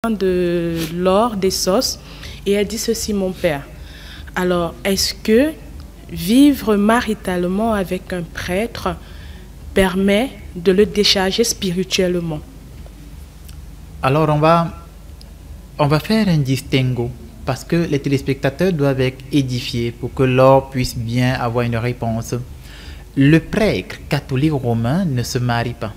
de l'or, des sauces, et elle dit ceci: mon père, alors est-ce que vivre maritalement avec un prêtre permet de le décharger spirituellement? Alors on va faire un distinguo parce que les téléspectateurs doivent être édifiés pour que l'or puisse bien avoir une réponse. Le prêtre catholique romain ne se marie pas.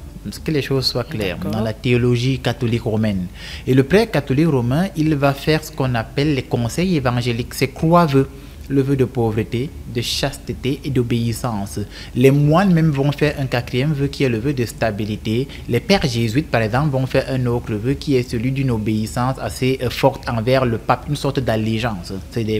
Que les choses soient claires dans la théologie catholique romaine. Et le prêtre catholique romain, il va faire ce qu'on appelle les conseils évangéliques. C'est trois vœux: le vœu de pauvreté, de chasteté et d'obéissance. Les moines même vont faire un quatrième vœu qui est le vœu de stabilité. Les pères jésuites, par exemple, vont faire un autre vœu qui est celui d'une obéissance assez forte envers le pape, une sorte d'allégeance.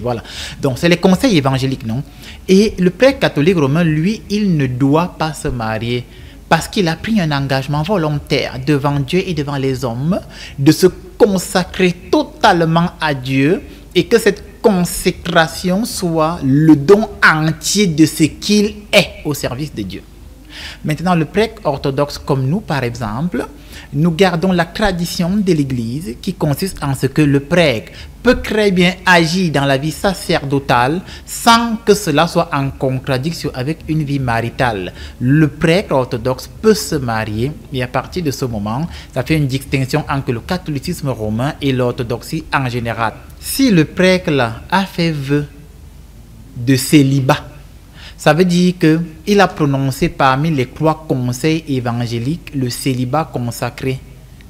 Voilà. Donc, c'est les conseils évangéliques, non? Et le prêtre catholique romain, lui, il ne doit pas se marier parce qu'il a pris un engagement volontaire devant Dieu et devant les hommes de se consacrer totalement à Dieu, et que cette consécration soit le don entier de ce qu'il est au service de Dieu. Maintenant, le prêtre orthodoxe comme nous, par exemple, nous gardons la tradition de l'Église qui consiste en ce que le prêtre peut très bien agir dans la vie sacerdotale sans que cela soit en contradiction avec une vie maritale. Le prêtre orthodoxe peut se marier, et à partir de ce moment, ça fait une distinction entre le catholicisme romain et l'orthodoxie en général. Si le prêtre là a fait vœu de célibat, ça veut dire qu'il a prononcé parmi les trois conseils évangéliques le célibat consacré,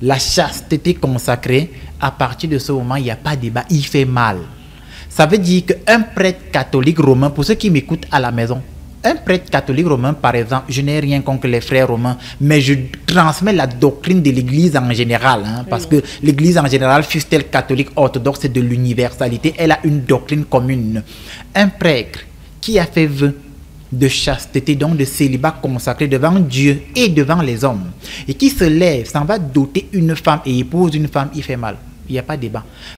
la chasteté consacrée. À partir de ce moment, il n'y a pas de débat, il fait mal. Ça veut dire qu'un prêtre catholique romain, pour ceux qui m'écoutent à la maison, un prêtre catholique romain, par exemple, je n'ai rien contre les frères romains, mais je transmets la doctrine de l'Église en général, parce que l'Église en général, fût-elle catholique, orthodoxe, c'est de l'universalité, elle a une doctrine commune. Un prêtre qui a fait vœu de chasteté, donc de célibat consacré devant Dieu et devant les hommes, et qui se lève, s'en va doter une femme et épouse une femme, il fait mal. Il n'y a pas de débat.